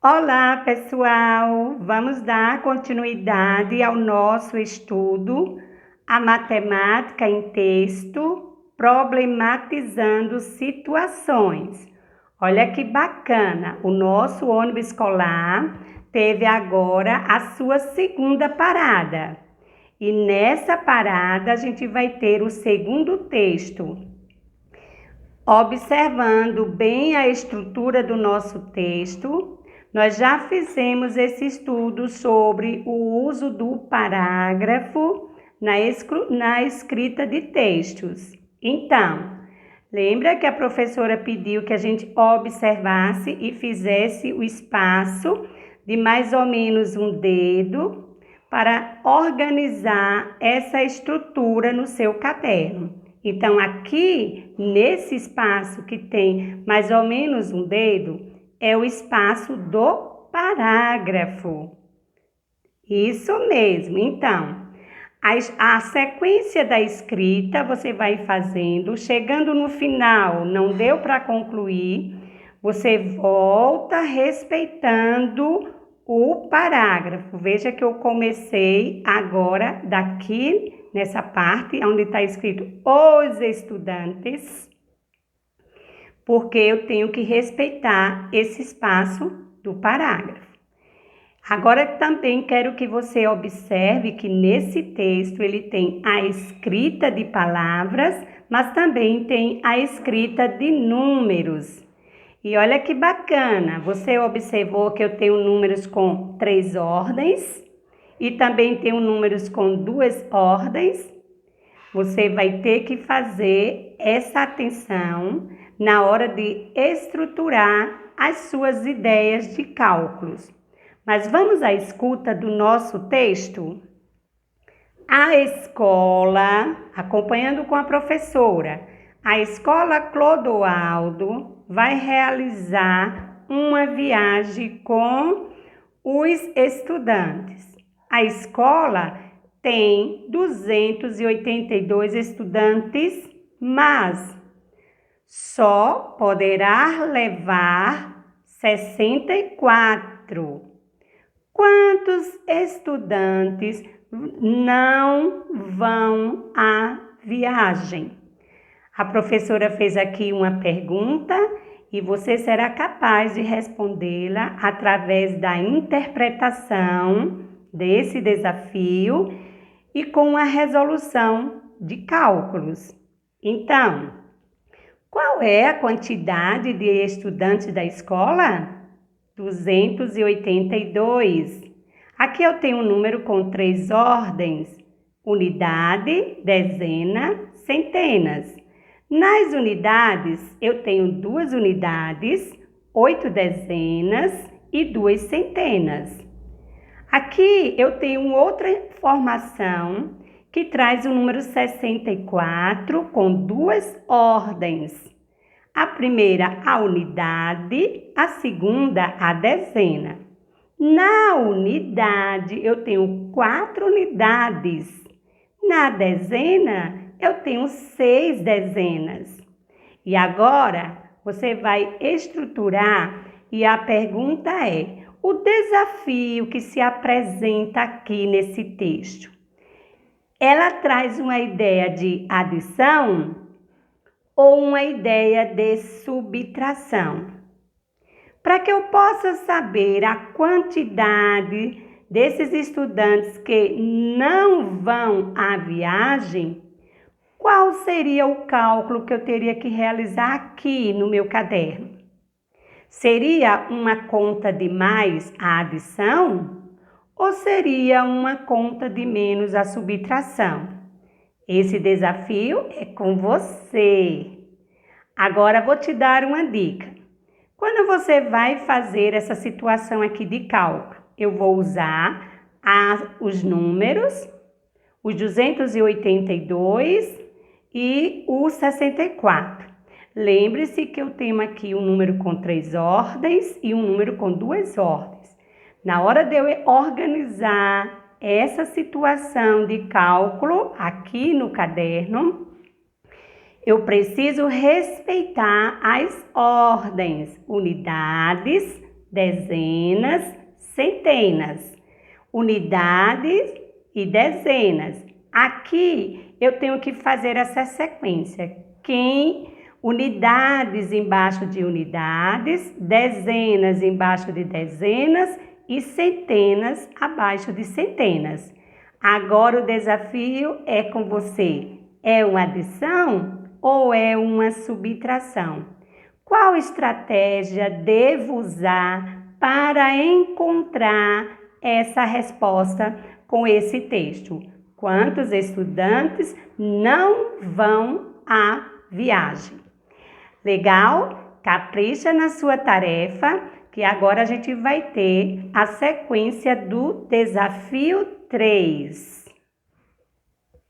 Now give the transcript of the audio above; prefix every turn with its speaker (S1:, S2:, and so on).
S1: Olá, pessoal! Vamos dar continuidade ao nosso estudo, a matemática em texto, problematizando situações. Olha que bacana! O nosso ônibus escolar teve agora a sua segunda parada. E nessa parada a gente vai ter o segundo texto. Observando bem a estrutura do nosso texto, nós já fizemos esse estudo sobre o uso do parágrafo na escrita de textos. Então, lembra que a professora pediu que a gente observasse e fizesse o espaço de mais ou menos um dedo para organizar essa estrutura no seu caderno. Então, aqui, nesse espaço que tem mais ou menos um dedo, é o espaço do parágrafo. Isso mesmo. Então, a sequência da escrita você vai fazendo. Chegando no final, não deu para concluir, você volta respeitando o parágrafo. Veja que eu comecei agora daqui nessa parte onde está escrito os estudantes, porque eu tenho que respeitar esse espaço do parágrafo. Agora também quero que você observe que nesse texto ele tem a escrita de palavras, mas também tem a escrita de números. E olha que bacana, você observou que eu tenho números com 3 ordens e também tenho números com 2 ordens. Você vai ter que fazer essa atenção na hora de estruturar as suas ideias de cálculos. Mas vamos à escuta do nosso texto? A escola, acompanhando com a professora, a escola Clodoaldo vai realizar uma viagem com os estudantes. A escola tem 282 estudantes, mas só poderá levar 64. Quantos estudantes não vão à viagem? A professora fez aqui uma pergunta e você será capaz de respondê-la através da interpretação desse desafio e com a resolução de cálculos. Então, qual é a quantidade de estudantes da escola? 282. Aqui eu tenho um número com 3 ordens: unidade, dezena, centenas. Nas unidades, eu tenho 2 unidades, 8 dezenas e 2 centenas. Aqui eu tenho outra informação que traz o número 64 com 2 ordens. A primeira, a unidade, a segunda, a dezena. Na unidade, eu tenho 4 unidades. Na dezena, eu tenho 6 dezenas. E agora, você vai estruturar e a pergunta é: o desafio que se apresenta aqui nesse texto, ela traz uma ideia de adição ou uma ideia de subtração? Para que eu possa saber a quantidade desses estudantes que não vão à viagem, qual seria o cálculo que eu teria que realizar aqui no meu caderno? Seria uma conta de mais a adição ou seria uma conta de menos a subtração? Esse desafio é com você. Agora vou te dar uma dica. Quando você vai fazer essa situação aqui de cálculo, eu vou usar os números, os 282 e o 64. Lembre-se que eu tenho aqui um número com 3 ordens e um número com 2 ordens. Na hora de eu organizar essa situação de cálculo aqui no caderno, eu preciso respeitar as ordens, unidades, dezenas, centenas, unidades e dezenas. Aqui eu tenho que fazer essa sequência. Unidades embaixo de unidades, dezenas embaixo de dezenas e centenas abaixo de centenas. Agora o desafio é com você. É uma adição ou é uma subtração? Qual estratégia devo usar para encontrar essa resposta com esse texto? Quantos estudantes não vão à viagem? Legal? Capricha na sua tarefa, que agora a gente vai ter a sequência do desafio 3.